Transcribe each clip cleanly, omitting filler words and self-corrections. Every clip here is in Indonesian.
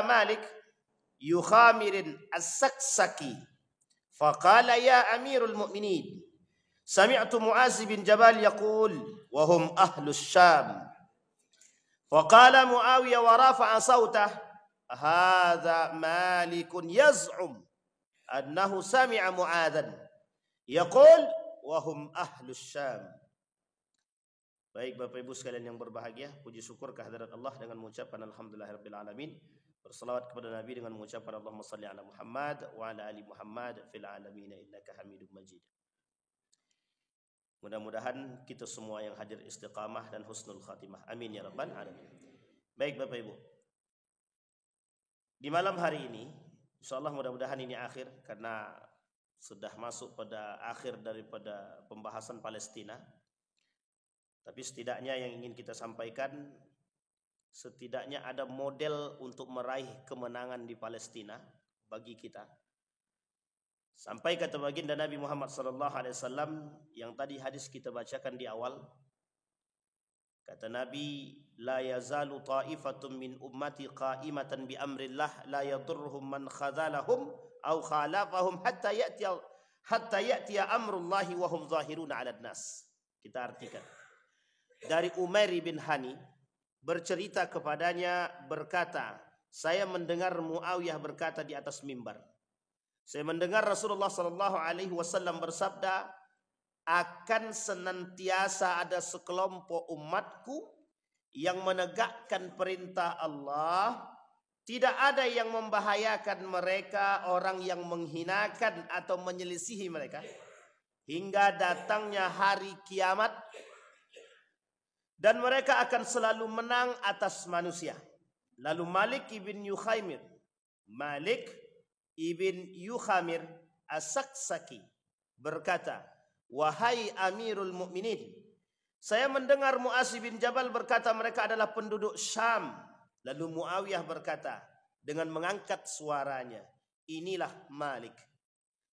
Malik yukhamirin as-saksaki faqala ya amirul mu'minin sami'tu Mu'az bin Jabal yaqul wa hum ahlus Syam faqala Muawiyah wa rafa'a sawtah hadza Malikun yaz'um annahu sami'a Mu'adzan yaqul wa hum ahlus Syam. Baik Bapak Ibu sekalian yang berbahagia, puji syukur kehadirat Allah dengan mengucapkan alhamdulillahirabbil alamin. Berselawat kepada Nabi dengan mengucapkan Allahumma shalli ala Muhammad wa ala ali Muhammad fil alamin innaka Hamidum Majid. Mudah-mudahan kita semua yang hadir istiqamah dan husnul khatimah. Amin ya rabbal alamin. Baik Bapak Ibu. Di malam hari ini, insyaallah mudah-mudahan ini akhir karena sudah masuk pada akhir daripada pembahasan Palestina. Tapi setidaknya yang ingin kita sampaikan, setidaknya ada model untuk meraih kemenangan di Palestina bagi kita. Sampai kata baginda Nabi Muhammad SAW yang tadi hadis kita bacakan di awal. Kata Nabi, la yazalu ta'ifatun min ummati qa'imatan bi amrillah la yadurruhum man khadhalahum aw khalafahum hatta ya'tiya amrullahi wa hum zahiruna 'alan nas. Kita artikan. Dari Umair bin Hani bercerita kepadanya berkata, saya mendengar Muawiyah berkata di atas mimbar. Saya mendengar Rasulullah SAW bersabda, akan senantiasa ada sekelompok umatku yang menegakkan perintah Allah. Tidak ada yang membahayakan mereka, orang yang menghinakan atau menyelisihi mereka. Hingga datangnya hari kiamat. Dan mereka akan selalu menang atas manusia. Lalu Malik ibn Yukhamir as-Saksaki berkata, wahai Amirul Mukminin, saya mendengar Mu'az bin Jabal berkata mereka adalah penduduk Syam. Lalu Muawiyah berkata dengan mengangkat suaranya, inilah Malik.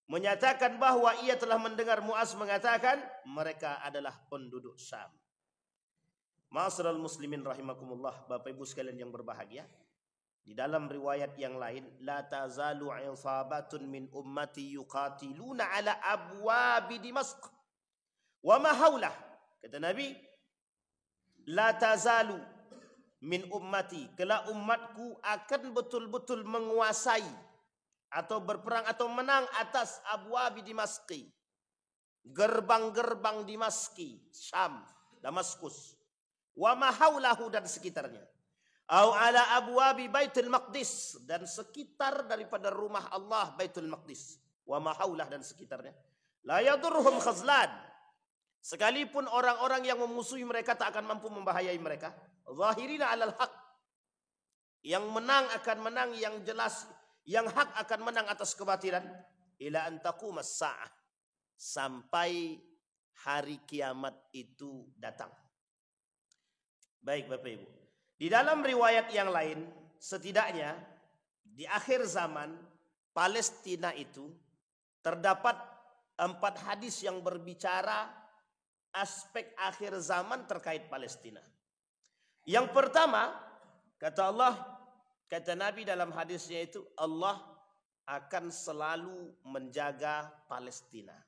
Menyatakan bahwa ia telah mendengar Mu'az mengatakan mereka adalah penduduk Syam. Ma'asyiral muslimin rahimakumullah, Bapak Ibu sekalian yang berbahagia. Di dalam riwayat yang lain, la tazalu isabatun min ummati yuqatiluna ala abwabi Dimashq wa ma haulah. Kata Nabi, la tazalu min ummati, kelak umatku akan betul-betul menguasai atau berperang atau menang atas abwabi Dimashqi, gerbang-gerbang Dimashqi, Syam, Damaskus. Wa mahaulahu dan sekitarnya. Au ala abwabi Baitul Maqdis dan sekitar daripada rumah Allah Baitul Maqdis. Wa mahaulah dan sekitarnya. La yadurruhum khazlan. Sekalipun orang-orang yang memusuhi mereka tak akan mampu membahayai mereka. Zahirina 'alal haq. Yang menang akan menang, yang jelas, yang hak akan menang atas kebatilan. Ila an taqumas sa'ah. Sampai hari kiamat itu datang. Baik Bapak Ibu. Di dalam riwayat yang lain, setidaknya di akhir zaman Palestina itu terdapat 4 hadis yang berbicara aspek akhir zaman terkait Palestina. Yang pertama, kata Allah, kata Nabi dalam hadisnya itu, Allah akan selalu menjaga Palestina.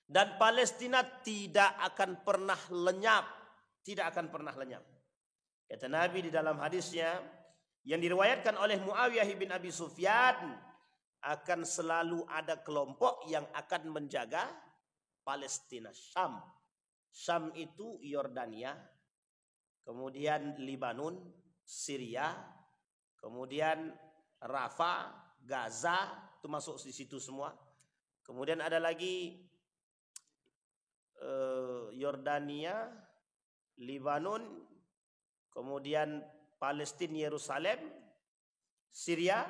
Dan Palestina tidak akan pernah lenyap. Tidak akan pernah lenyap. Kata Nabi di dalam hadisnya yang diriwayatkan oleh Muawiyah bin Abi Sufyan, akan selalu ada kelompok yang akan menjaga Palestina. Syam. Syam itu Yordania, kemudian Libanon, Syria, kemudian Rafah, Gaza, itu masuk di situ semua. Kemudian ada lagi Yordania, Libanon, kemudian Palestina, Yerusalem, Syria,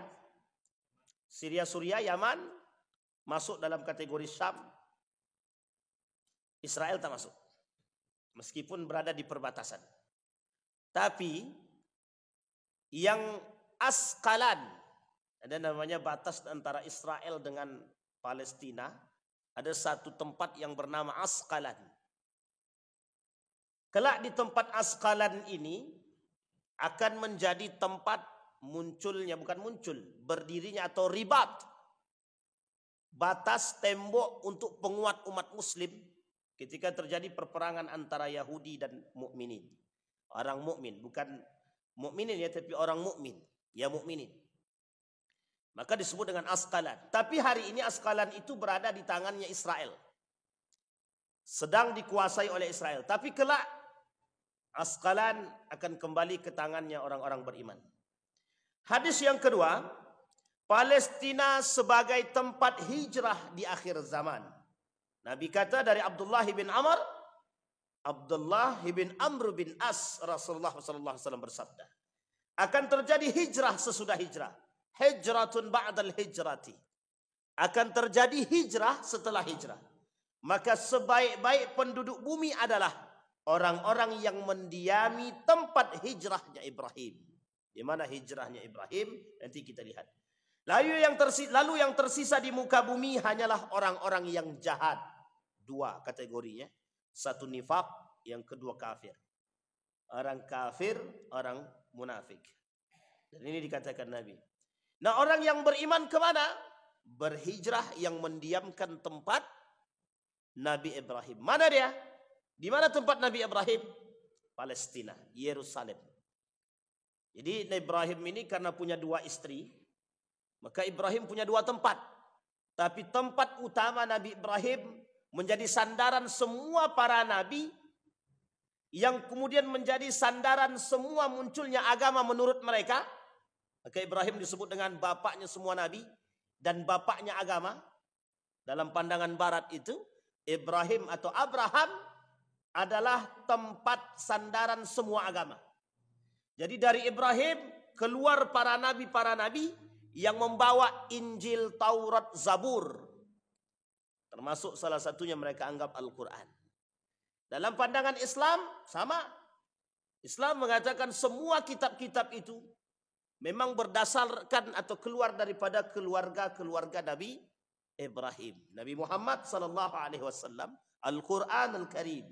Suriah, Yaman masuk dalam kategori Syam. Israel tak masuk, meskipun berada di perbatasan. Tapi yang Askalan, ada namanya batas antara Israel dengan Palestina, ada satu tempat yang bernama Askalan. Kelak di tempat Askalan ini akan menjadi tempat munculnya, bukan muncul, berdirinya atau ribat, batas tembok untuk penguat umat muslim ketika terjadi perperangan antara Yahudi dan mukminin. Orang mukmin, bukan mukminin ya, tapi orang mukmin, ya mukminin. Maka disebut dengan Asqalan. Tapi hari ini Asqalan itu berada di tangannya Israel. Sedang dikuasai oleh Israel. Tapi kelak Asqalan akan kembali ke tangannya orang-orang beriman. Hadis yang kedua, Palestina sebagai tempat hijrah di akhir zaman. Nabi kata dari Abdullah bin Amr bin As, Rasulullah SAW bersabda, akan terjadi hijrah sesudah hijrah. Hijratun ba'dal hijrati. Akan terjadi hijrah setelah hijrah. Maka sebaik-baik penduduk bumi adalah orang-orang yang mendiami tempat hijrahnya Ibrahim. Di mana hijrahnya Ibrahim? Nanti kita lihat. Lalu yang tersisa di muka bumi hanyalah orang-orang yang jahat. Dua kategorinya. Satu nifak, yang kedua kafir. Orang kafir, orang munafik. Dan ini dikatakan Nabi. Nah, orang yang beriman kemana? Berhijrah yang mendiamkan tempat Nabi Ibrahim. Mana dia? Di mana tempat Nabi Ibrahim? Palestina, Yerusalem. Jadi Nabi Ibrahim ini karena punya dua istri, maka Ibrahim punya dua tempat. Tapi tempat utama Nabi Ibrahim menjadi sandaran semua para nabi, yang kemudian menjadi sandaran semua munculnya agama menurut mereka. Maka Ibrahim disebut dengan bapaknya semua nabi dan bapaknya agama. Dalam pandangan barat itu, Ibrahim atau Abraham adalah tempat sandaran semua agama. Jadi dari Ibrahim keluar para nabi yang membawa Injil, Taurat, Zabur. Termasuk salah satunya mereka anggap Al-Quran. Dalam pandangan Islam sama. Islam mengatakan semua kitab-kitab itu memang berdasarkan atau keluar daripada keluarga Nabi Ibrahim. Nabi Muhammad SAW, Al-Quran Al-Karim.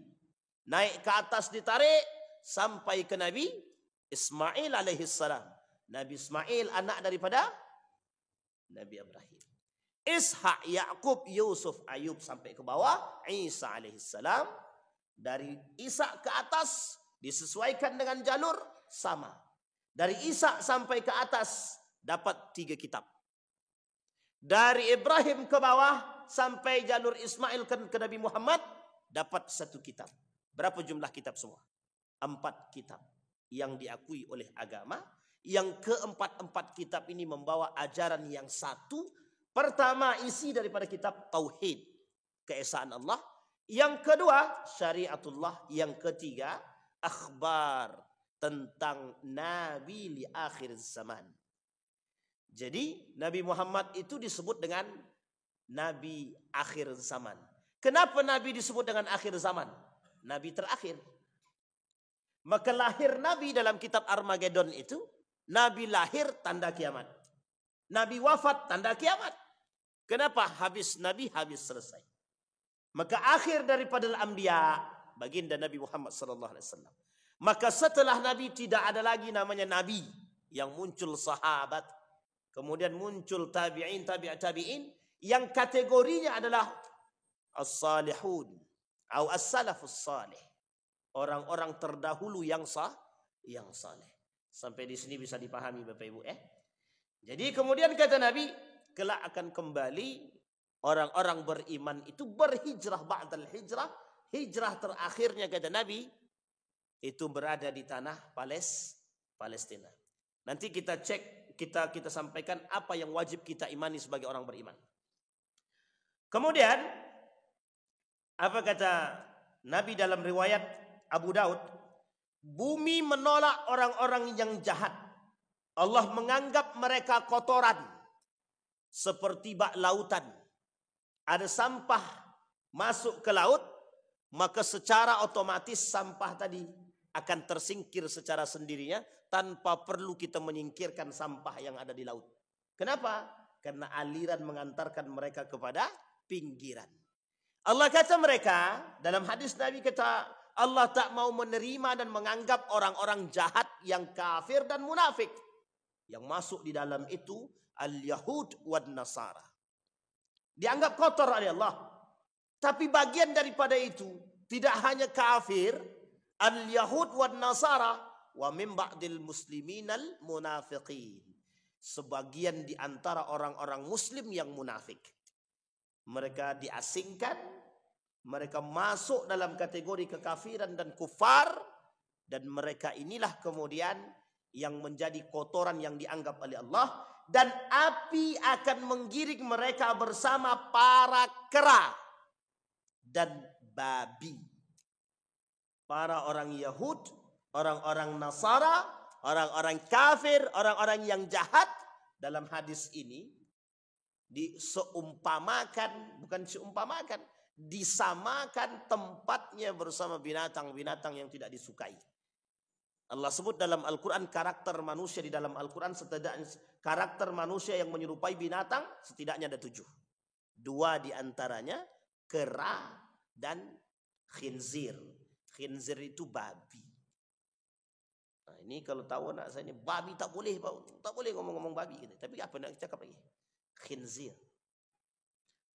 Naik ke atas ditarik sampai ke Nabi Ismail alaihissalam. Nabi Ismail anak daripada Nabi Ibrahim. Ishak, Yakub, Yusuf, Ayub sampai ke bawah, Isa alaihissalam. Dari Isa ke atas disesuaikan dengan jalur sama. Dari Isa sampai ke atas dapat 3 kitab. Dari Ibrahim ke bawah sampai jalur Ismail ke Nabi Muhammad dapat 1 kitab. Berapa jumlah kitab semua? 4 kitab yang diakui oleh agama. Yang keempat kitab ini membawa ajaran yang satu. Pertama, isi daripada kitab Tauhid, keesaan Allah. Yang kedua, syariatullah. Yang ketiga, akhbar, tentang Nabi li akhir zaman. Jadi Nabi Muhammad itu disebut dengan Nabi akhir zaman. Kenapa Nabi disebut dengan akhir zaman? Nabi terakhir. Maka lahir Nabi dalam kitab Armageddon itu, Nabi lahir tanda kiamat. Nabi wafat tanda kiamat. Kenapa? Habis Nabi, habis selesai. Maka akhir daripada al-anbiya, baginda Nabi Muhammad SAW. Maka setelah Nabi tidak ada lagi namanya Nabi. Yang muncul sahabat. Kemudian muncul tabi'in, tabi'in. Yang kategorinya adalah as-salihun. Atau as-salafus salih. Orang-orang terdahulu yang saleh. Sampai di sini bisa dipahami Bapak Ibu Jadi kemudian kata Nabi, kelak akan kembali orang-orang beriman itu berhijrah ba'dal hijrah. Hijrah terakhirnya kata Nabi itu berada di tanah Palestina. Nanti kita cek, kita sampaikan apa yang wajib kita imani sebagai orang beriman. Kemudian apa kata Nabi dalam riwayat Abu Daud? Bumi menolak orang-orang yang jahat. Allah menganggap mereka kotoran seperti bak lautan. Ada sampah masuk ke laut, maka secara otomatis sampah tadi akan tersingkir secara sendirinya tanpa perlu kita menyingkirkan sampah yang ada di laut. Kenapa? Karena aliran mengantarkan mereka kepada pinggiran. Allah kata mereka dalam hadis Nabi kata Allah tak mau menerima dan menganggap orang-orang jahat yang kafir dan munafik. Yang masuk di dalam itu al-Yahud wad Nasara. Dianggap kotor oleh Allah. Tapi bagian daripada itu tidak hanya kafir, al-Yahud wad Nasara wa min ba'dil musliminal munafiqin. Sebagian di antara orang-orang muslim yang munafik. Mereka diasingkan, mereka masuk dalam kategori kekafiran dan kufar, dan mereka inilah kemudian yang menjadi kotoran yang dianggap oleh Allah, dan api akan menggiring mereka bersama para kera dan babi. Para orang Yahud, orang-orang Nasara, orang-orang kafir, orang-orang yang jahat dalam hadis ini disamakan tempatnya bersama binatang-binatang yang tidak disukai. Allah sebut dalam Al-Quran karakter manusia di dalam Al-Quran setidaknya karakter manusia yang menyerupai binatang setidaknya ada 7. 2 diantaranya kera dan khinzir. Khinzir itu babi. Nah, ini kalau tahu anak saya ini babi tak boleh ngomong-ngomong babi gitu. Tapi apa nak cakap lagi? Khinzir.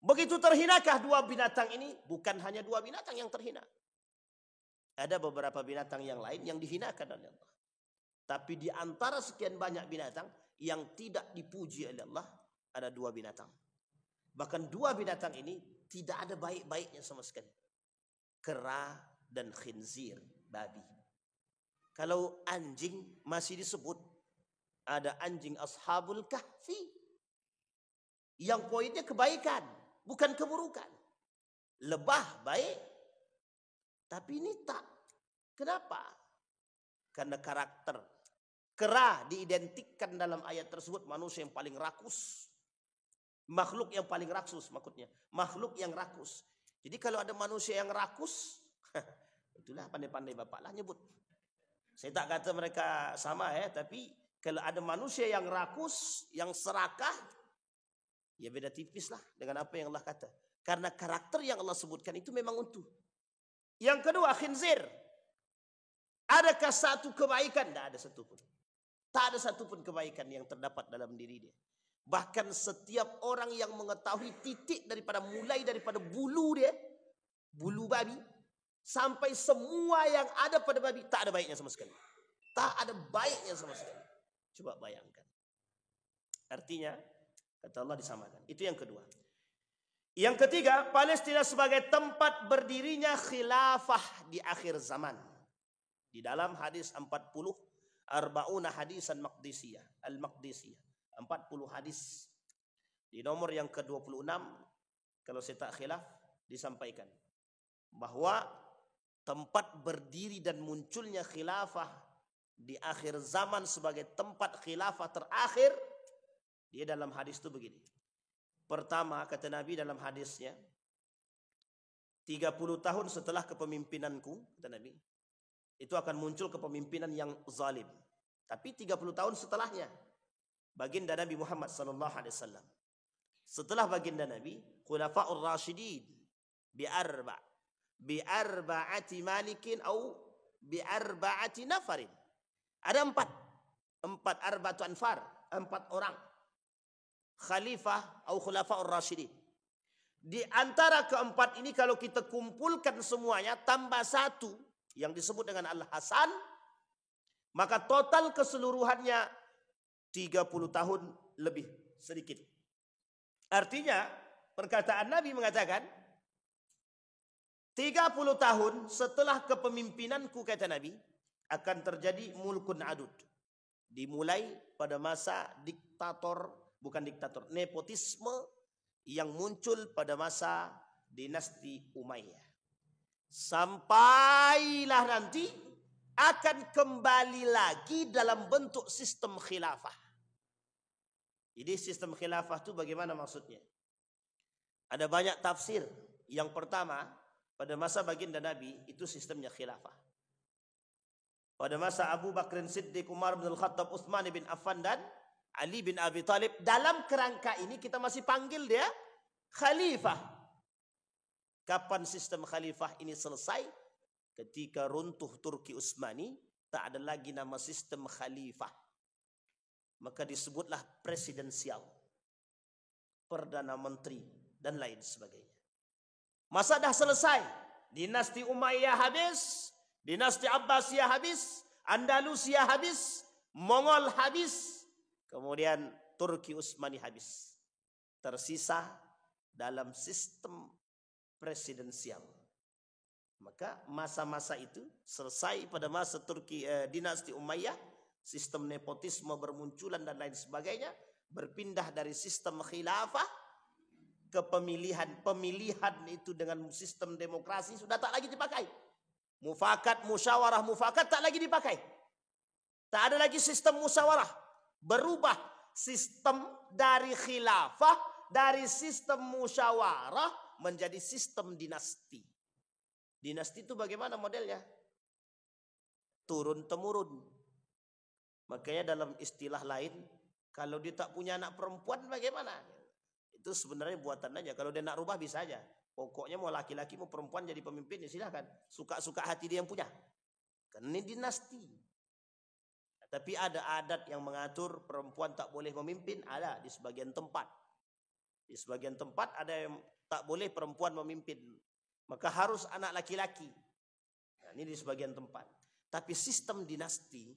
Begitu terhinakah 2 binatang ini? Bukan hanya 2 binatang yang terhina. Ada beberapa binatang yang lain yang dihinakan oleh Allah. Tapi di antara sekian banyak binatang yang tidak dipuji oleh Allah, ada 2 binatang. Bahkan 2 binatang ini tidak ada baik-baiknya sama sekali. Kera dan khinzir, babi. Kalau anjing masih disebut, ada anjing ashabul kahfi. Yang poinnya kebaikan, bukan keburukan. Lebah baik, tapi ini tak. Kenapa? Karena karakter. Kera diidentikan dalam ayat tersebut manusia yang paling rakus. Makhluk yang paling rakus maksudnya. Makhluk yang rakus. Jadi kalau ada manusia yang rakus, itulah pandai-pandai bapak lah nyebut. Saya tak kata mereka sama tapi kalau ada manusia yang rakus, yang serakah, ya beda tipis lah dengan apa yang Allah kata. Karena karakter yang Allah sebutkan itu memang utuh. Yang kedua, khinzir. Adakah satu kebaikan? Tidak ada satupun. Tak ada satupun kebaikan yang terdapat dalam diri dia. Bahkan setiap orang yang mengetahui titik mulai daripada bulu dia, bulu babi, sampai semua yang ada pada babi, tak ada baiknya sama sekali. Tak ada baiknya sama sekali. Coba bayangkan. Artinya, kata Allah disamakan. Itu yang kedua. Yang ketiga, Palestina sebagai tempat berdirinya khilafah di akhir zaman. Di dalam hadis 40, arba'una hadisan maqdisiyah, al-maqdisiyah. 40 hadis. Di nomor yang ke-26, kalau saya tak khilaf, disampaikan. Bahwa tempat berdiri dan munculnya khilafah di akhir zaman sebagai tempat khilafah terakhir, dia dalam hadis itu begini. Pertama, kata Nabi dalam hadisnya, 30 tahun setelah kepemimpinanku, kata Nabi, itu akan muncul kepemimpinan yang zalim. Tapi 30 tahun setelahnya, baginda Nabi Muhammad SAW. Setelah baginda Nabi, khulafa'ur rasyidin, bi'arba'ati malikin au bi'arba'ati nafarin. Ada 4 arba'atu anfar, 4 orang. Khalifah atau khulafa'ur rasyidin. Di antara keempat ini kalau kita kumpulkan semuanya tambah 1 yang disebut dengan Al-Hasan, maka total keseluruhannya 30 tahun lebih sedikit. Artinya perkataan Nabi mengatakan 30 tahun setelah kepemimpinanku, kata Nabi, akan terjadi mulkun adud. Dimulai pada masa nepotisme yang muncul pada masa dinasti Umayyah. Sampailah nanti akan kembali lagi dalam bentuk sistem khilafah. Jadi sistem khilafah itu bagaimana maksudnya? Ada banyak tafsir. Yang pertama, pada masa baginda Nabi itu sistemnya khilafah. Pada masa Abu Bakr Siddiq, Umar bin Al-Khattab, Uthman bin Affan dan Ali bin Abi Thalib, dalam kerangka ini kita masih panggil dia khalifah. Kapan sistem khalifah ini selesai? ketika runtuh Turki Utsmani, tak ada lagi nama sistem khalifah. Maka disebutlah presidensial, perdana menteri, dan lain sebagainya. Masa dah selesai, dinasti Umayyah habis, dinasti Abbasiyah habis, Andalusia habis, Mongol habis, kemudian Turki Utsmani habis. Tersisa dalam sistem presidensial. Maka masa-masa itu selesai pada masa Turki dinasti Umayyah, sistem nepotisme bermunculan dan lain sebagainya, berpindah dari sistem khilafah ke pemilihan itu dengan sistem demokrasi sudah tak lagi dipakai. Mufakat, musyawarah, mufakat tak lagi dipakai. Tak ada lagi sistem musyawarah. Berubah sistem dari khilafah, dari sistem musyawarah menjadi sistem dinasti. Dinasti itu bagaimana modelnya? Turun-temurun. Makanya dalam istilah lain, kalau dia tak punya anak perempuan bagaimana? Itu sebenarnya buatan aja. Kalau dia nak rubah bisa aja. Pokoknya mau laki-laki mau perempuan jadi pemimpin ya silahkan. Suka-suka hati dia yang punya. Karena ini dinasti. Tapi ada adat yang mengatur perempuan tak boleh memimpin. Ada di sebagian tempat. Di sebagian tempat ada yang tak boleh perempuan memimpin. Maka harus anak laki-laki. Nah, ini di sebagian tempat. Tapi sistem dinasti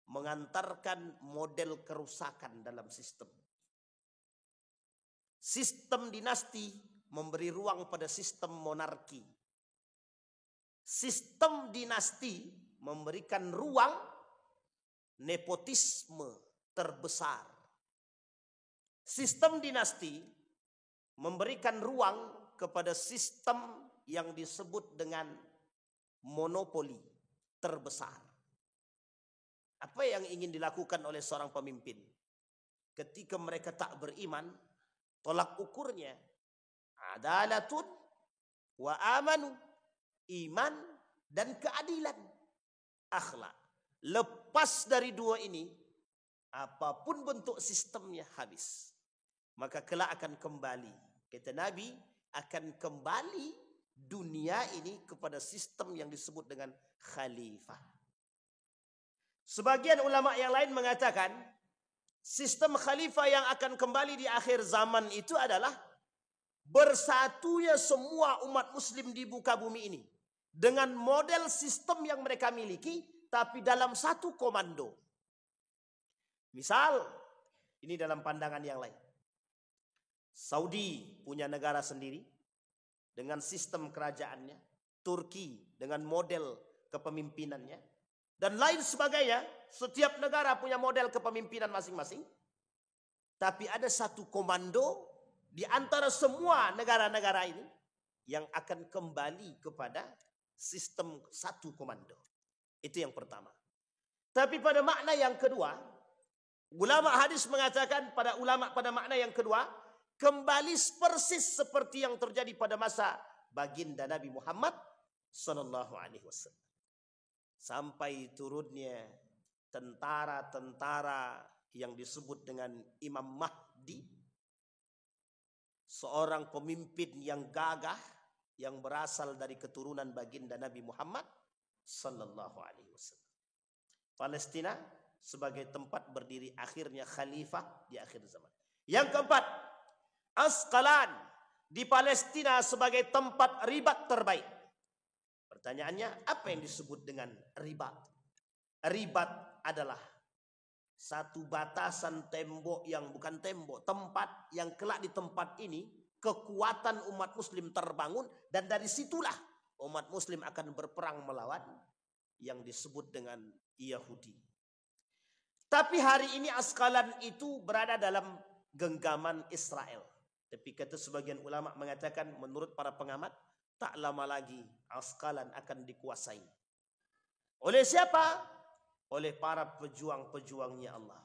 mengantarkan model kerusakan dalam sistem. Sistem dinasti memberi ruang pada sistem monarki. Sistem dinasti memberikan ruang nepotisme terbesar. Sistem dinasti memberikan ruang kepada sistem yang disebut dengan monopoli terbesar. Apa yang ingin dilakukan oleh seorang pemimpin? Ketika mereka tak beriman, tolak ukurnya adalatun wa amanu, iman dan keadilan, akhlak. Lepas dari dua ini, apapun bentuk sistemnya habis. Maka kelak akan kembali, kata Nabi, akan kembali dunia ini kepada sistem yang disebut dengan khalifah. Sebagian ulama yang lain mengatakan sistem khalifah yang akan kembali di akhir zaman itu adalah bersatunya semua umat muslim di muka bumi ini dengan model sistem yang mereka miliki, tapi dalam satu komando. Misal, ini dalam pandangan yang lain. Saudi punya negara sendiri dengan sistem kerajaannya, Turki dengan model kepemimpinannya, dan lain sebagainya. Setiap negara punya model kepemimpinan masing-masing. Tapi ada satu komando di antara semua negara-negara ini yang akan kembali kepada sistem satu komando. Itu yang pertama. Tapi pada makna yang kedua, ulama hadis mengatakan pada makna yang kedua, kembali persis seperti yang terjadi pada masa baginda Nabi Muhammad sallallahu alaihi wasallam. Sampai turunnya tentara-tentara yang disebut dengan Imam Mahdi, seorang pemimpin yang gagah yang berasal dari keturunan baginda Nabi Muhammad sallallahu alaihi wasallam. Palestina sebagai tempat berdiri akhirnya khalifah di akhir zaman. Yang keempat, Asqalan di Palestina sebagai tempat ribat terbaik. Pertanyaannya, apa yang disebut dengan ribat? Ribat adalah satu batasan tembok yang bukan tembok, tempat yang kelak di tempat ini kekuatan umat muslim terbangun, dan dari situlah umat muslim akan berperang melawan yang disebut dengan Yahudi. Tapi hari ini Asqalan itu berada dalam genggaman Israel. Tapi kata sebagian ulama mengatakan, menurut para pengamat, tak lama lagi Asqalan akan dikuasai. Oleh siapa? Oleh para pejuang-pejuangnya Allah.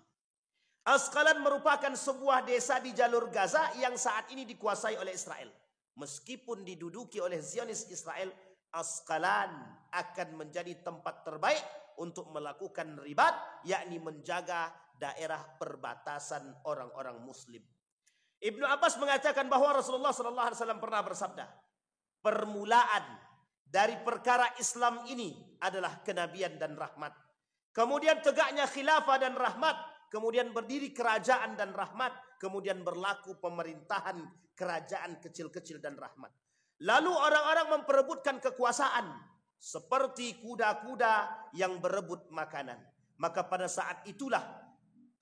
Asqalan merupakan sebuah desa di jalur Gaza yang saat ini dikuasai oleh Israel. Meskipun diduduki oleh Zionis Israel, Asqalan akan menjadi tempat terbaik untuk melakukan ribat, yakni menjaga daerah perbatasan orang-orang muslim. Ibnu Abbas mengatakan bahwa Rasulullah SAW pernah bersabda, permulaan dari perkara Islam ini adalah kenabian dan rahmat. Kemudian tegaknya khilafah dan rahmat. Kemudian berdiri kerajaan dan rahmat. Kemudian berlaku pemerintahan kerajaan kecil-kecil dan rahmat. Lalu orang-orang memperebutkan kekuasaan seperti kuda-kuda yang berebut makanan. Maka pada saat itulah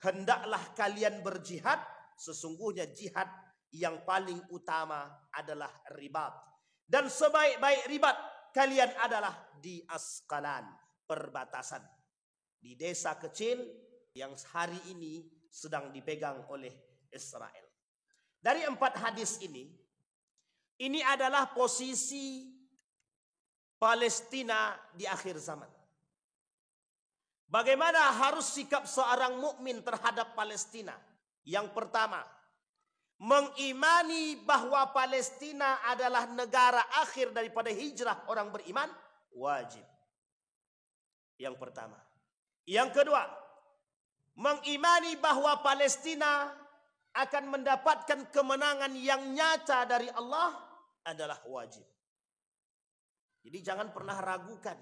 hendaklah kalian berjihad. Sesungguhnya jihad yang paling utama adalah ribat. Dan sebaik-baik ribat kalian adalah di Asqalan, perbatasan. Di desa kecil yang hari ini sedang dipegang oleh Israel. Dari 4 hadis ini adalah posisi Palestina di akhir zaman. Bagaimana harus sikap seorang mukmin terhadap Palestina? Yang pertama, mengimani bahwa Palestina adalah negara akhir daripada hijrah orang beriman, wajib. Yang pertama. Yang kedua, mengimani bahwa Palestina akan mendapatkan kemenangan yang nyata dari Allah adalah wajib. Jadi jangan pernah ragukan.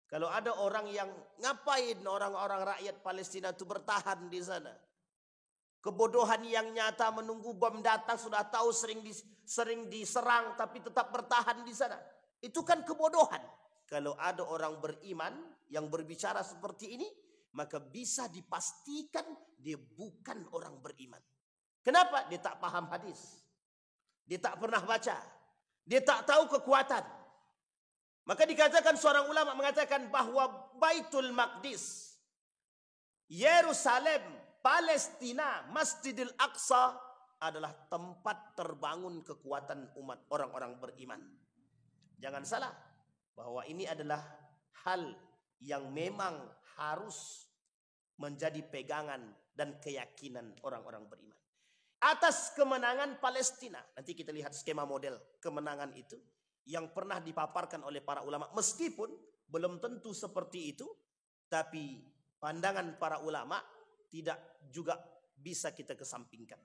Kalau ada orang yang ngapain orang-orang rakyat Palestina itu bertahan di sana. Kebodohan yang nyata menunggu bom datang, sudah tahu sering diserang tapi tetap bertahan di sana. Itu kan kebodohan. Kalau ada orang beriman yang berbicara seperti ini, maka bisa dipastikan dia bukan orang beriman. Kenapa? Dia tak paham hadis. Dia tak pernah baca. Dia tak tahu kekuatan. Maka dikatakan seorang ulama mengatakan bahwa Baitul Maqdis, Yerusalem, Palestina, Masjidil Aqsa adalah tempat terbangun kekuatan umat orang-orang beriman. Jangan salah bahwa ini adalah hal yang memang harus menjadi pegangan dan keyakinan orang-orang beriman. Atas kemenangan Palestina, nanti kita lihat skema model kemenangan itu yang pernah dipaparkan oleh para ulama. Meskipun belum tentu seperti itu, tapi pandangan para ulama tidak juga bisa kita kesampingkan.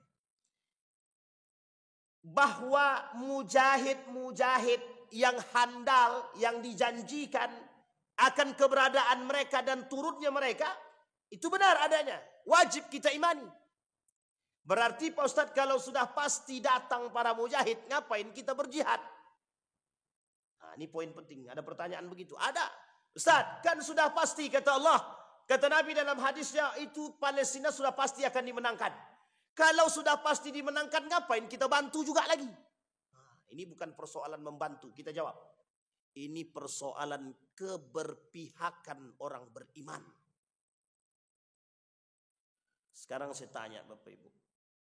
Bahwa mujahid-mujahid yang handal, yang dijanjikan akan keberadaan mereka dan turutnya mereka, itu benar adanya. Wajib kita imani. Berarti Pak Ustadz, kalau sudah pasti datang para mujahid, ngapain kita berjihad? Nah, ini poin penting. Ada pertanyaan begitu? Ada. Ustadz, kan sudah pasti kata Allah. Kata Nabi dalam hadisnya, itu Palestina sudah pasti akan dimenangkan. Kalau sudah pasti dimenangkan, ngapain kita bantu juga lagi? Nah, ini bukan persoalan membantu. Kita jawab. Ini persoalan keberpihakan orang beriman. Sekarang saya tanya Bapak Ibu.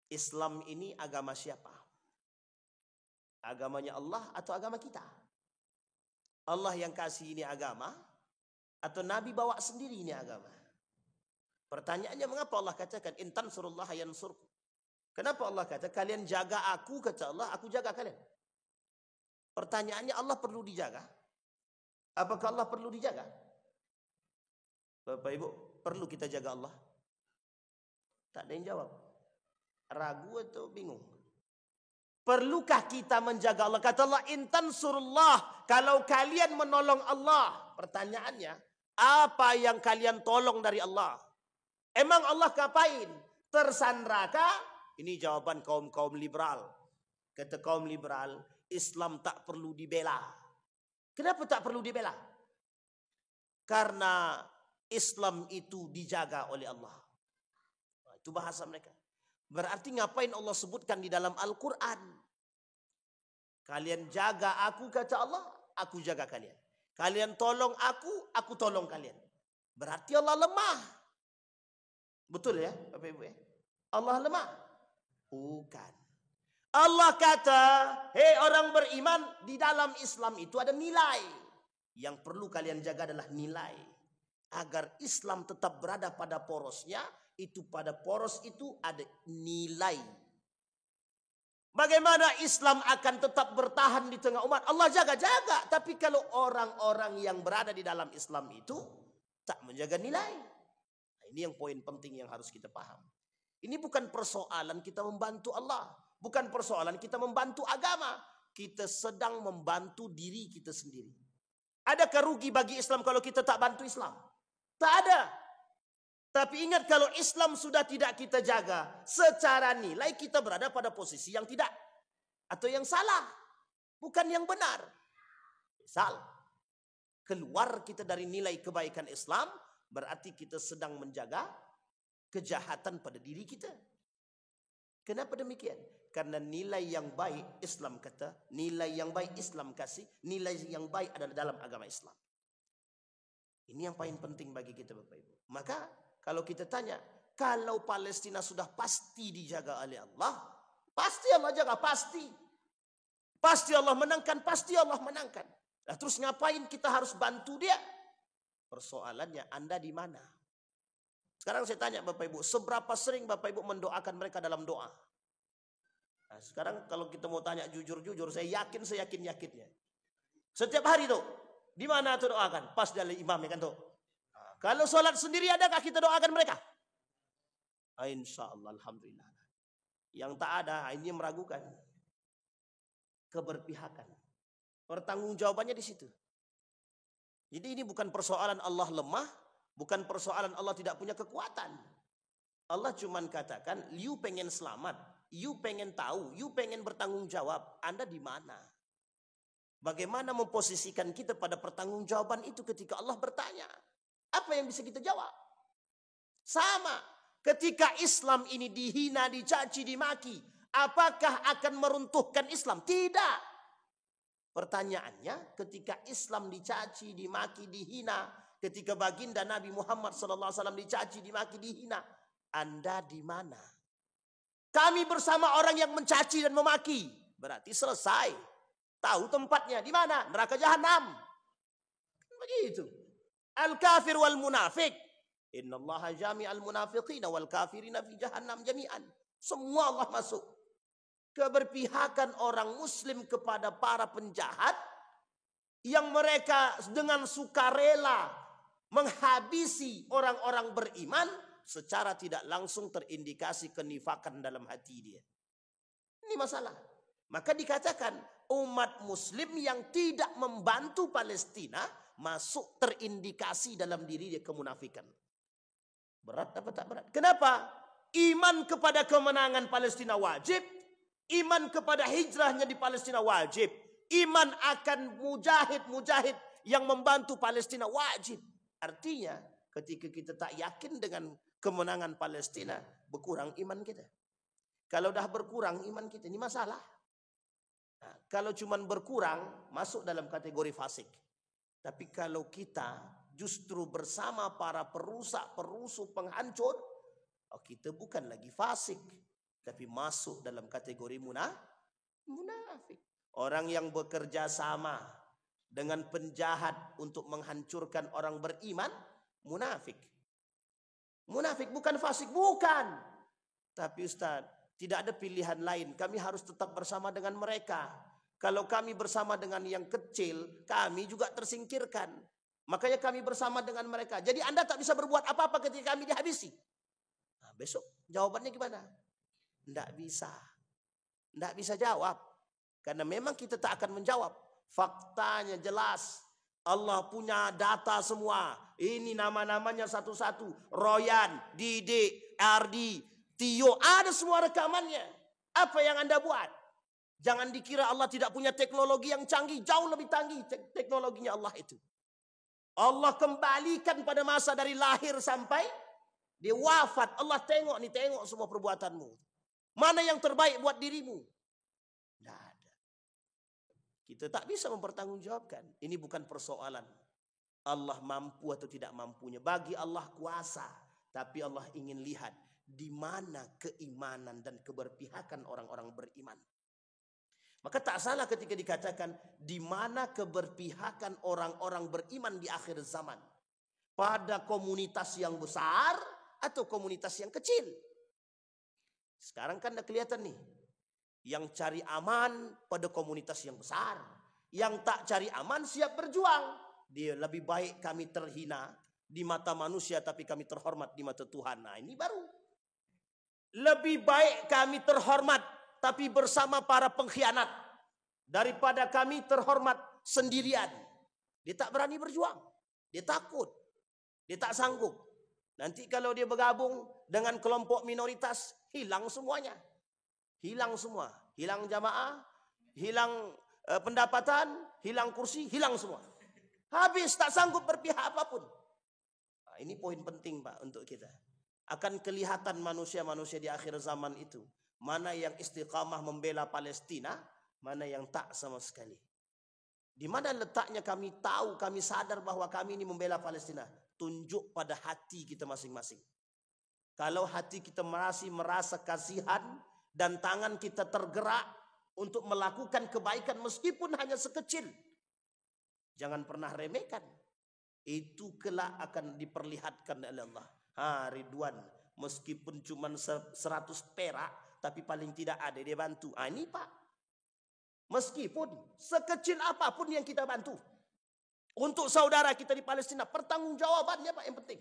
Islam ini agama siapa? Agamanya Allah atau agama kita? Allah yang kasih ini agama atau Nabi bawa sendiri ini agama? Pertanyaannya, mengapa Allah katakan intan surullah yansurku? Kenapa Allah kata kalian jaga aku, kata Allah, aku jaga kalian? Pertanyaannya, Allah perlu dijaga? Apakah Allah perlu dijaga? Bapak Ibu, perlu kita jaga Allah? Tak ada yang jawab. Ragu atau bingung? Perlukah kita menjaga Allah? Kata Allah, intan surullah, kalau kalian menolong Allah. Pertanyaannya, apa yang kalian tolong dari Allah? Emang Allah ngapain? Tersandraka? Ini jawaban kaum-kaum liberal. Kata kaum liberal, Islam tak perlu dibela. Kenapa tak perlu dibela? Karena Islam itu dijaga oleh Allah. Nah, itu bahasa mereka. Berarti ngapain Allah sebutkan di dalam Al-Quran? Kalian jaga aku, kata Allah, aku jaga kalian. Kalian tolong aku tolong kalian. Berarti Allah lemah. Betul ya Bapak Ibu ya? Allah lemah? Bukan. Allah kata, hei orang beriman, di dalam Islam itu ada nilai. Yang perlu kalian jaga adalah nilai. Agar Islam tetap berada pada porosnya, itu pada poros itu ada nilai. Bagaimana Islam akan tetap bertahan di tengah umat? Allah jaga-jaga. Tapi kalau orang-orang yang berada di dalam Islam itu tak menjaga nilai. Nah, ini yang poin penting yang harus kita paham. Ini bukan persoalan kita membantu Allah. Bukan persoalan kita membantu agama. kita sedang membantu diri kita sendiri. Adakah rugi bagi Islam kalau kita tak bantu Islam? Tak ada. Tapi ingat, kalau Islam sudah tidak kita jaga, secara nilai kita berada pada posisi yang tidak, atau yang salah, bukan yang benar. Misal, keluar kita dari nilai kebaikan Islam, berarti kita sedang menjaga kejahatan pada diri kita. Kenapa demikian? Karena nilai yang baik Islam kata, nilai yang baik Islam kasih, nilai yang baik adalah dalam agama Islam. Ini yang paling penting bagi kita, Bapak Ibu. Maka kalau kita tanya, kalau Palestina sudah pasti dijaga oleh Allah, pasti Allah jaga, pasti. Pasti Allah menangkan, pasti Allah menangkan. Nah, terus ngapain kita harus bantu dia? Persoalannya, Anda di mana? Sekarang saya tanya Bapak Ibu, seberapa sering Bapak Ibu mendoakan mereka dalam doa? Nah, sekarang kalau kita mau tanya jujur-jujur, saya yakin-yakinnya. Setiap hari tuh, di mana tuh doakan? Pas dari imam ya kan tuh. Nah, kalau sholat sendiri adakah kita doakan mereka? Insya Allah, alhamdulillah. Yang tak ada, ini meragukan. Keberpihakan. Pertanggungjawabannya di situ. Jadi ini bukan persoalan Allah lemah, bukan persoalan Allah tidak punya kekuatan. Allah cuman katakan, you pengen selamat, you pengen tahu, you pengen bertanggung jawab. Anda di mana? Bagaimana memposisikan kita pada pertanggungjawaban itu ketika Allah bertanya? Apa yang bisa kita jawab? Sama. Ketika Islam ini dihina, dicaci, dimaki, apakah akan meruntuhkan Islam? Tidak. Pertanyaannya, ketika Islam dicaci, dimaki, dihina, ketika baginda Nabi Muhammad SAW dicaci, dimaki, dihina, Anda di mana? Kami bersama orang yang mencaci dan memaki. Berarti selesai. Tahu tempatnya di mana? Neraka jahanam. Begitu. Al-kafir wal munafik. Innallaha jami'al munafiqina wal kafirina fi jahannam jami'an. Semua Allah masuk. Keberpihakan orang muslim kepada para penjahat yang mereka dengan sukarela menghabisi orang-orang beriman, secara tidak langsung terindikasi kenifakan dalam hati dia. Ini masalah. Maka dikatakan umat muslim yang tidak membantu Palestina masuk terindikasi dalam diri dia kemunafikan. Berat apa tak berat? Kenapa? Iman kepada kemenangan Palestina wajib. Iman kepada hijrahnya di Palestina wajib. Iman akan mujahid-mujahid yang membantu Palestina wajib. Artinya ketika kita tak yakin dengan kemenangan Palestina, berkurang iman kita. Kalau dah berkurang iman kita, ini masalah. Nah, kalau cuman berkurang, masuk dalam kategori fasik. Tapi kalau kita justru bersama para perusak, perusuh, penghancur, kita bukan lagi fasik, tapi masuk dalam kategori munafik. Orang yang bekerja sama dengan penjahat untuk menghancurkan orang beriman, munafik. Munafik bukan fasik, bukan. Tapi Ustaz, tidak ada pilihan lain. Kami harus tetap bersama dengan mereka. Kalau kami bersama dengan yang kecil, kami juga tersingkirkan. Makanya kami bersama dengan mereka. Jadi Anda tak bisa berbuat apa-apa ketika kami dihabisi. Nah, besok jawabannya gimana? Tidak bisa. Tidak bisa jawab. Karena memang kita tak akan menjawab. Faktanya jelas. Allah punya data semua. Ini nama-namanya satu-satu. Royan, Didik, Ardi, Tio. Ada semua rekamannya. Apa yang Anda buat? Jangan dikira Allah tidak punya teknologi yang canggih. Jauh lebih canggih teknologinya Allah itu. Allah kembalikan pada masa dari lahir sampai dia wafat. Allah tengok semua perbuatanmu. Mana yang terbaik buat dirimu? Tidak ada. Kita tak bisa mempertanggungjawabkan. Ini bukan persoalan Allah mampu atau tidak mampunya. Bagi Allah kuasa. Tapi Allah ingin lihat di mana keimanan dan keberpihakan orang-orang beriman. Maka tak salah ketika dikatakan di mana keberpihakan orang-orang beriman di akhir zaman. Pada komunitas yang besar atau komunitas yang kecil. Sekarang kan udah kelihatan nih. Yang cari aman pada komunitas yang besar. Yang tak cari aman siap berjuang. Dia lebih baik kami terhina di mata manusia tapi kami terhormat di mata Tuhan. Nah ini baru. Lebih baik kami terhormat tapi bersama para pengkhianat. daripada kami terhormat sendirian. Dia tak berani berjuang. Dia takut. Dia tak sanggup. Nanti kalau dia bergabung dengan kelompok minoritas, hilang semuanya. Hilang semua. Hilang jamaah, hilang pendapatan, hilang kursi, hilang semua. Habis, tak sanggup berpihak apapun. Nah, ini poin penting Pak untuk kita. Akan kelihatan manusia-manusia di akhir zaman itu. Mana yang istiqamah membela Palestina, mana yang tak sama sekali. Di mana letaknya kami tahu, kami sadar bahwa kami ini membela Palestina. Tunjuk pada hati kita masing-masing. Kalau hati kita masih merasa kasihan dan tangan kita tergerak untuk melakukan kebaikan meskipun hanya sekecil, jangan pernah remehkan. Itu kelak akan diperlihatkan oleh Allah. Ridwan, meskipun cuma 100 perak, tapi paling tidak ada dia bantu. Ini Pak. Meskipun sekecil apapun yang kita bantu untuk saudara kita di Palestina, pertanggungjawabannya Pak yang penting.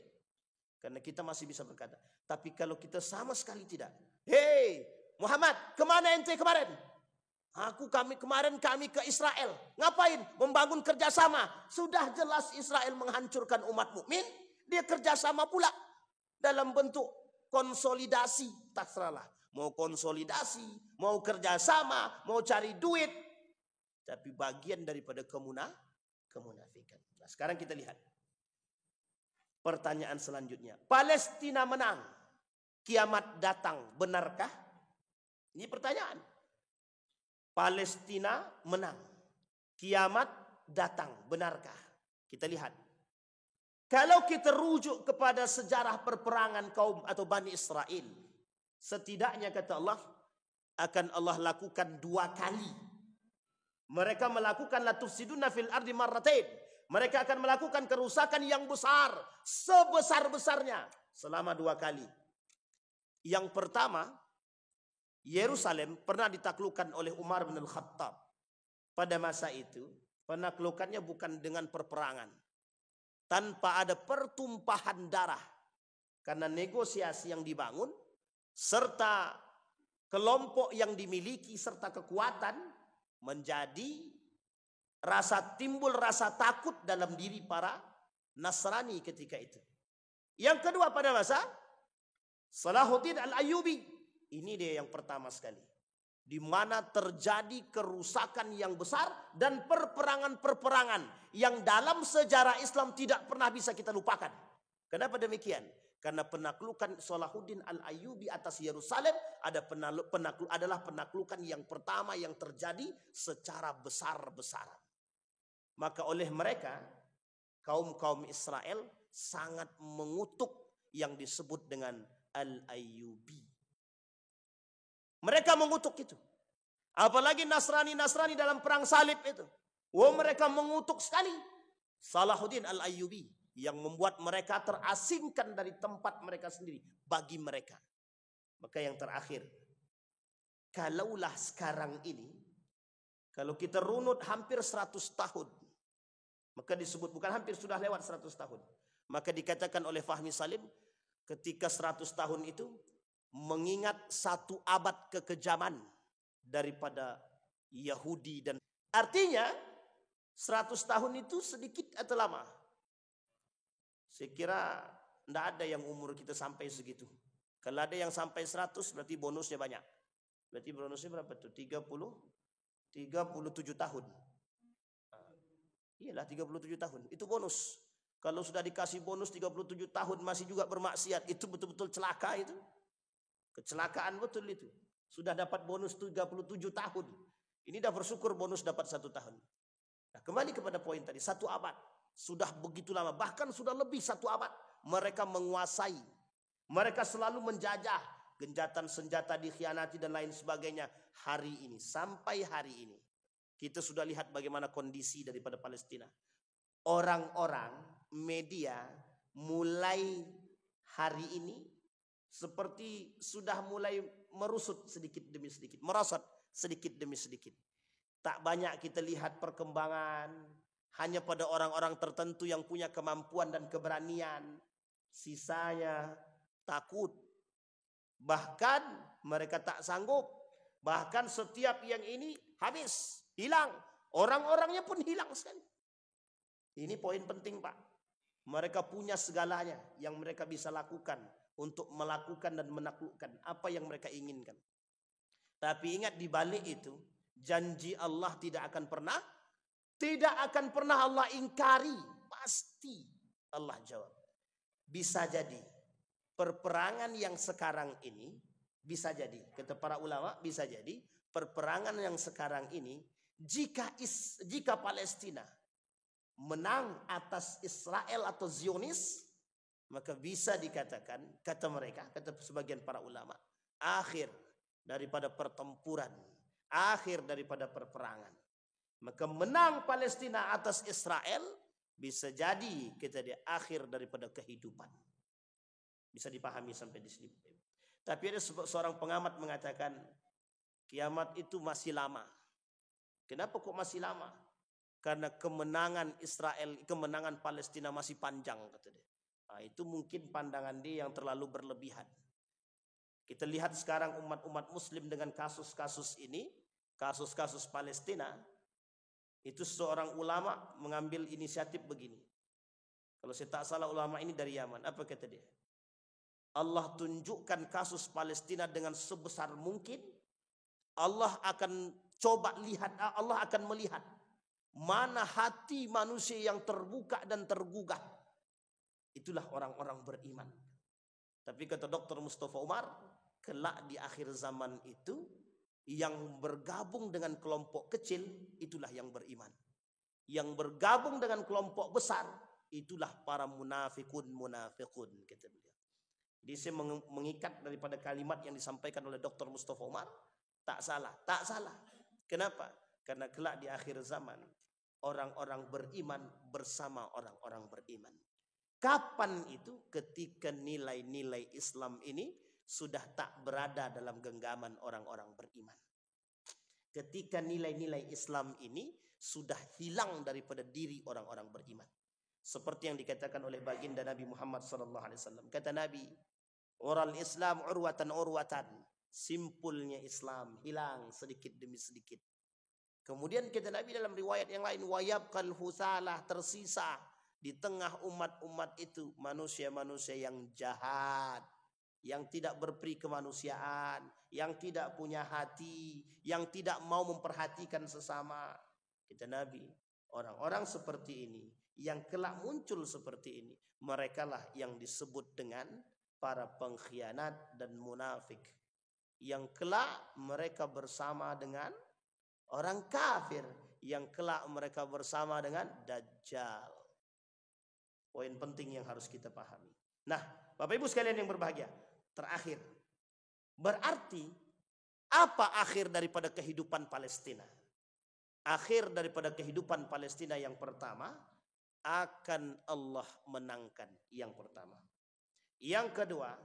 Karena kita masih bisa berkata. Tapi kalau kita sama sekali tidak. Hei Muhammad, kemana ente kemarin? Kami ke Israel. Ngapain? Membangun kerjasama. Sudah jelas Israel menghancurkan umat mukmin. Dia kerjasama pula dalam bentuk konsolidasi. Tak seralah. Mau konsolidasi, mau kerjasama, mau cari duit. Tapi bagian daripada kemunafikan. Nah, sekarang kita lihat. Pertanyaan selanjutnya. Palestina menang. Kiamat datang. Benarkah? Ini pertanyaan. Palestina menang. Kiamat datang. Benarkah? Kita lihat. Kalau kita rujuk kepada sejarah perperangan kaum atau Bani Israel. Setidaknya kata Allah, akan Allah lakukan 2 kali. Mereka melakukan la tufsiduna fil ardi marratain. Mereka akan melakukan kerusakan yang besar, sebesar-besarnya selama 2 kali. Yang pertama, Yerusalem pernah ditaklukkan oleh Umar bin Al-Khattab. Pada masa itu, penaklukannya bukan dengan perperangan. Tanpa ada pertumpahan darah. Karena negosiasi yang dibangun, serta kelompok yang dimiliki, serta kekuatan, menjadi timbul rasa takut dalam diri para Nasrani ketika itu. Yang kedua pada masa Salahuddin Al-Ayyubi. Ini dia yang pertama sekali. Di mana terjadi kerusakan yang besar dan perperangan-perperangan yang dalam sejarah Islam tidak pernah bisa kita lupakan. Kenapa demikian? Karena penaklukan Salahuddin Al-Ayyubi atas Yerusalem adalah penaklukan yang pertama yang terjadi secara besar-besaran. Maka oleh mereka, kaum Israel sangat mengutuk yang disebut dengan Al-Ayyubi. Mereka mengutuk itu. Apalagi Nasrani dalam perang salib itu. Mereka mengutuk sekali Salahuddin Al-Ayyubi. Yang membuat mereka terasingkan dari tempat mereka sendiri. Bagi mereka. Maka yang terakhir. Kalaulah sekarang ini. Kalau kita runut hampir 100 tahun. Maka disebut bukan hampir, sudah lewat 100 tahun. Maka dikatakan oleh Fahmi Salim. Ketika 100 tahun itu. Mengingat 1 abad kekejaman. Daripada Yahudi dan. Artinya 100 tahun itu sedikit atau lama. Saya kira tidak ada yang umur kita sampai segitu. Kalau ada yang sampai 100 berarti bonusnya banyak. Berarti bonusnya berapa tuh? 37 tahun. Iyalah 37 tahun. Itu bonus. Kalau sudah dikasih bonus 37 tahun masih juga bermaksiat. Itu betul-betul celaka itu. Kecelakaan betul itu. Sudah dapat bonus 37 tahun. Ini dah bersyukur bonus dapat 1 tahun. Nah, kembali kepada poin tadi. 1 abad. Sudah begitu lama, bahkan sudah lebih 1 abad. Mereka menguasai. Mereka selalu menjajah. Genjatan senjata dikhianati dan lain sebagainya. Hari ini, sampai hari ini. Kita sudah lihat bagaimana kondisi daripada Palestina. Orang-orang, media, mulai hari ini. Seperti sudah mulai merusut sedikit demi sedikit. Merosot sedikit demi sedikit. Tak banyak kita lihat perkembangan. Hanya pada orang-orang tertentu yang punya kemampuan dan keberanian. Sisanya takut. Bahkan mereka tak sanggup. Bahkan setiap yang ini habis, hilang. Orang-orangnya pun hilang sekali. Ini poin penting, Pak. Mereka punya segalanya yang mereka bisa lakukan untuk melakukan dan menaklukkan apa yang mereka inginkan. Tapi ingat, di balik itu janji Allah tidak akan pernah Allah ingkari. Pasti Allah jawab. Bisa jadi perperangan yang sekarang ini, bisa jadi, kata para ulama, bisa jadi perperangan yang sekarang ini, jika Palestina menang atas Israel atau Zionis, maka bisa dikatakan, kata mereka, kata sebagian para ulama, akhir daripada pertempuran, akhir daripada perperangan. Maka menang Palestina atas Israel bisa jadi kita di akhir daripada kehidupan. Bisa dipahami sampai di sini. Tapi ada seorang pengamat mengatakan kiamat itu masih lama. Kenapa kok masih lama? Karena kemenangan Israel, kemenangan Palestina masih panjang, kata dia. Nah, itu mungkin pandangan dia yang terlalu berlebihan. Kita lihat sekarang umat-umat Muslim dengan kasus-kasus ini, kasus-kasus Palestina. Itu seorang ulama mengambil inisiatif begini. Kalau saya tak salah ulama ini dari Yaman. Apa kata dia? Allah tunjukkan kasus Palestina dengan sebesar mungkin. Allah akan coba lihat, Allah akan melihat mana hati manusia yang terbuka dan tergugah. Itulah orang-orang beriman. Tapi kata Dr. Mustafa Umar, kelak di akhir zaman itu, yang bergabung dengan kelompok kecil, itulah yang beriman. Yang bergabung dengan kelompok besar, itulah para munafikun, kata beliau. Jadi saya mengikat daripada kalimat yang disampaikan oleh Dr. Mustafa Umar, tak salah. Kenapa? Karena kelak di akhir zaman, orang-orang beriman bersama orang-orang beriman. Kapan itu? Ketika nilai-nilai Islam ini sudah tak berada dalam genggaman orang-orang beriman. Ketika nilai-nilai Islam ini sudah hilang daripada diri orang-orang beriman. Seperti yang dikatakan oleh baginda Nabi Muhammad SAW. Kata Nabi, oral Islam urwatan. Simpulnya Islam hilang sedikit demi sedikit. Kemudian kata Nabi dalam riwayat yang lain, wayabqal husalah, tersisa di tengah umat-umat itu manusia-manusia yang jahat, yang tidak berperi kemanusiaan, yang tidak punya hati, yang tidak mau memperhatikan sesama. Kata Nabi, orang-orang seperti ini, yang kelak muncul seperti ini, merekalah yang disebut dengan para pengkhianat dan munafik. Yang kelak mereka bersama dengan orang kafir, yang kelak mereka bersama dengan Dajjal. Poin penting yang harus kita pahami. Nah, Bapak Ibu sekalian yang berbahagia, terakhir, berarti apa akhir daripada kehidupan Palestina? Akhir daripada kehidupan Palestina yang pertama, akan Allah menangkan yang pertama. Yang kedua,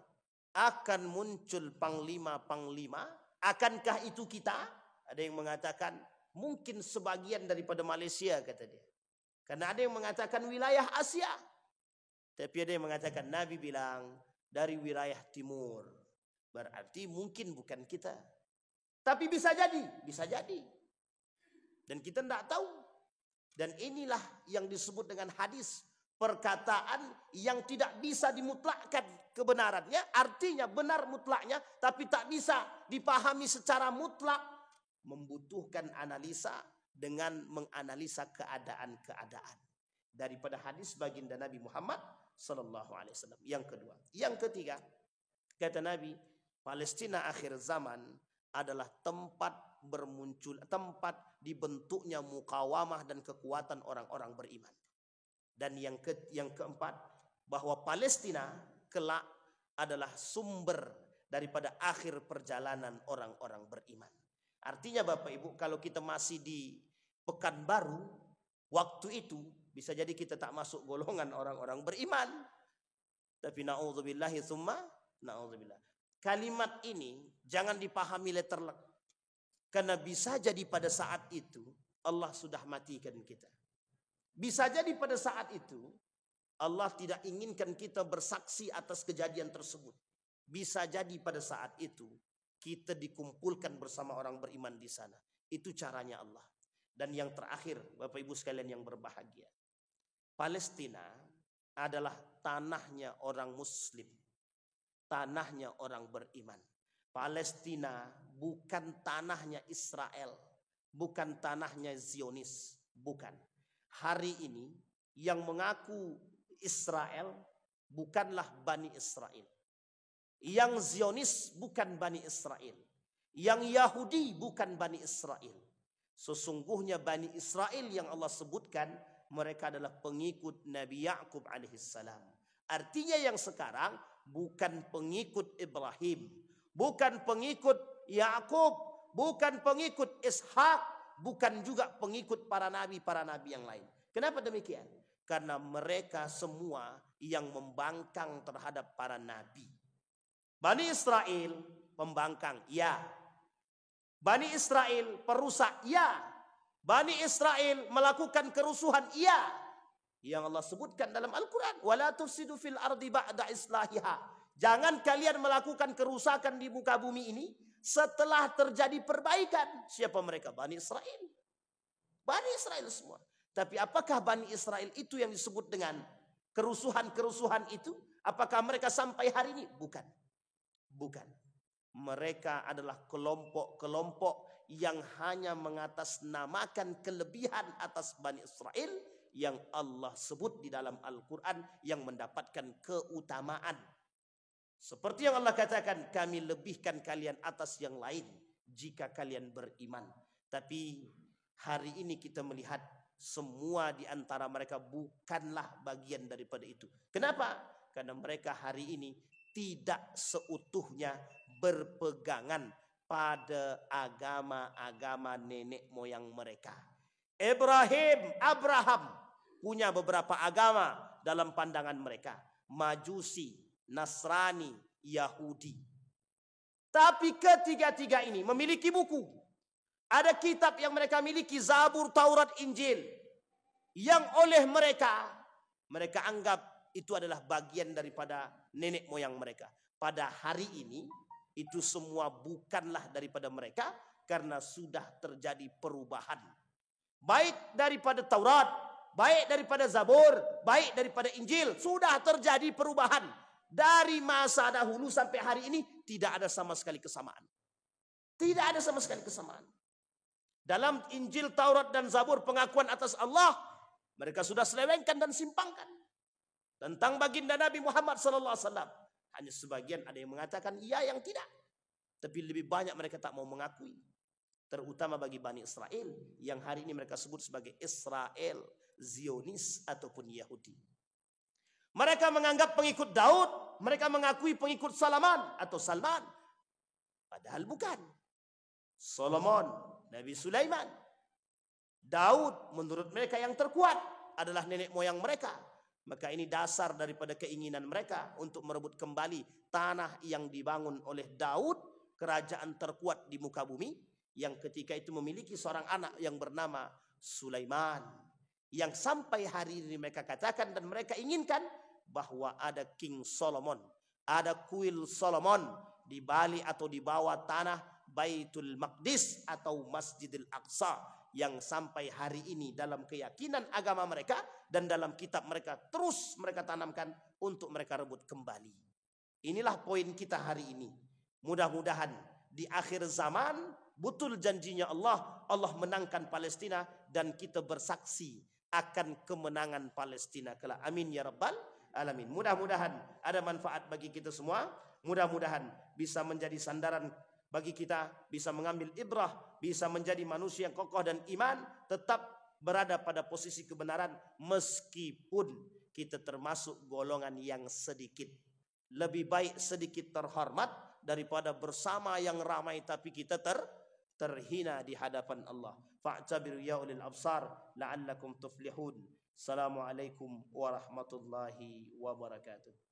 akan muncul panglima-panglima. Akankah itu kita? Ada yang mengatakan mungkin sebagian daripada Malaysia, kata dia. Karena ada yang mengatakan wilayah Asia. Tapi ada yang mengatakan Nabi bilang dari wilayah timur. Berarti mungkin bukan kita. Tapi bisa jadi, bisa jadi. Dan kita tidak tahu. Dan inilah yang disebut dengan hadis, perkataan yang tidak bisa dimutlakkan kebenarannya, artinya benar mutlaknya, tapi tak bisa dipahami secara mutlak, membutuhkan analisa dengan menganalisa keadaan-keadaan. Daripada hadis baginda Nabi Muhammad sallallahu alaihi wasallam. Yang kedua, yang ketiga, kata Nabi, Palestina akhir zaman adalah tempat dibentuknya mukawamah dan kekuatan orang-orang beriman. Dan yang keempat, bahwa Palestina kelak adalah sumber daripada akhir perjalanan orang-orang beriman. Artinya Bapak Ibu, kalau kita masih di Pekanbaru, waktu itu bisa jadi kita tak masuk golongan orang-orang beriman. Tapi na'udzubillahi tsumma na'udzubillah. Kalimat ini jangan dipahami letterlek. Karena bisa jadi pada saat itu Allah sudah matikan kita. Bisa jadi pada saat itu Allah tidak inginkan kita bersaksi atas kejadian tersebut. Bisa jadi pada saat itu kita dikumpulkan bersama orang beriman di sana. Itu caranya Allah. Dan yang terakhir, Bapak Ibu sekalian yang berbahagia, Palestina adalah tanahnya orang Muslim, tanahnya orang beriman. Palestina bukan tanahnya Israel, bukan tanahnya Zionis, bukan. Hari ini yang mengaku Israel bukanlah Bani Israel. Yang Zionis bukan Bani Israel. Yang Yahudi bukan Bani Israel. Sesungguhnya Bani Israel yang Allah sebutkan, mereka adalah pengikut Nabi Ya'qub alaihissalam. Artinya yang sekarang bukan pengikut Ibrahim, bukan pengikut Ya'qub, bukan pengikut Ishak, bukan juga pengikut para nabi yang lain. Kenapa demikian? Karena mereka semua yang membangkang terhadap para nabi. Bani Israel pembangkang, ya. Bani Israel perusak, ya. Bani Israel melakukan kerusuhan, iya. Yang Allah sebutkan dalam Al-Quran, wala tufsidu fil ardi ba'da islahiha. Jangan kalian melakukan kerusakan di muka bumi ini setelah terjadi perbaikan. Siapa mereka? Bani Israel. Bani Israel semua. Tapi apakah Bani Israel itu yang disebut dengan kerusuhan-kerusuhan itu? Apakah mereka sampai hari ini? Bukan. Bukan. Mereka adalah kelompok-kelompok yang hanya mengatasnamakan kelebihan atas Bani Israel yang Allah sebut di dalam Al-Quran yang mendapatkan keutamaan. Seperti yang Allah katakan, kami lebihkan kalian atas yang lain jika kalian beriman. Tapi hari ini kita melihat semua di antara mereka bukanlah bagian daripada itu. Kenapa? Karena mereka hari ini tidak seutuhnya berpegangan pada agama-agama nenek moyang mereka. Abraham punya beberapa agama dalam pandangan mereka. Majusi, Nasrani, Yahudi. Tapi ketiga-tiga ini memiliki buku. Ada kitab yang mereka miliki, Zabur, Taurat, Injil. Yang oleh mereka anggap itu adalah bagian daripada nenek moyang mereka. Pada hari ini, itu semua bukanlah daripada mereka karena sudah terjadi perubahan. Baik daripada Taurat, baik daripada Zabur, baik daripada Injil, sudah terjadi perubahan. Dari masa dahulu sampai hari ini tidak ada sama sekali kesamaan. Tidak ada sama sekali kesamaan. Dalam Injil, Taurat dan Zabur pengakuan atas Allah, mereka sudah selewengkan dan simpangkan. Tentang baginda Nabi Muhammad SAW, hanya sebagian ada yang mengatakan iya, yang tidak. Tapi lebih banyak mereka tak mau mengakui. Terutama bagi Bani Israel yang hari ini mereka sebut sebagai Israel, Zionis ataupun Yahudi. Mereka menganggap pengikut Daud, mereka mengakui pengikut Salman. Padahal bukan. Solomon, Nabi Sulaiman. Daud menurut mereka yang terkuat adalah nenek moyang mereka. Maka ini dasar daripada keinginan mereka untuk merebut kembali tanah yang dibangun oleh Daud, kerajaan terkuat di muka bumi, yang ketika itu memiliki seorang anak yang bernama Sulaiman. Yang sampai hari ini mereka katakan dan mereka inginkan bahwa ada King Solomon, ada kuil Solomon di bali atau di bawah tanah Baitul Maqdis atau Masjidil Aqsa, yang sampai hari ini dalam keyakinan agama mereka dan dalam kitab mereka terus mereka tanamkan untuk mereka rebut kembali. Inilah poin kita hari ini. Mudah-mudahan di akhir zaman betul janjinya Allah, Allah menangkan Palestina dan kita bersaksi akan kemenangan Palestina kelak. Amin ya rabbal alamin. Mudah-mudahan ada manfaat bagi kita semua. Mudah-mudahan bisa menjadi sandaran bagi kita, bisa mengambil ibrah, bisa menjadi manusia yang kokoh dan iman, tetap berada pada posisi kebenaran meskipun kita termasuk golongan yang sedikit. Lebih baik sedikit terhormat daripada bersama yang ramai tapi kita terhina di hadapan Allah. Fa'tabiru ya ulil absar la'allakum tuflihun. Assalamualaikum warahmatullahi wabarakatuh.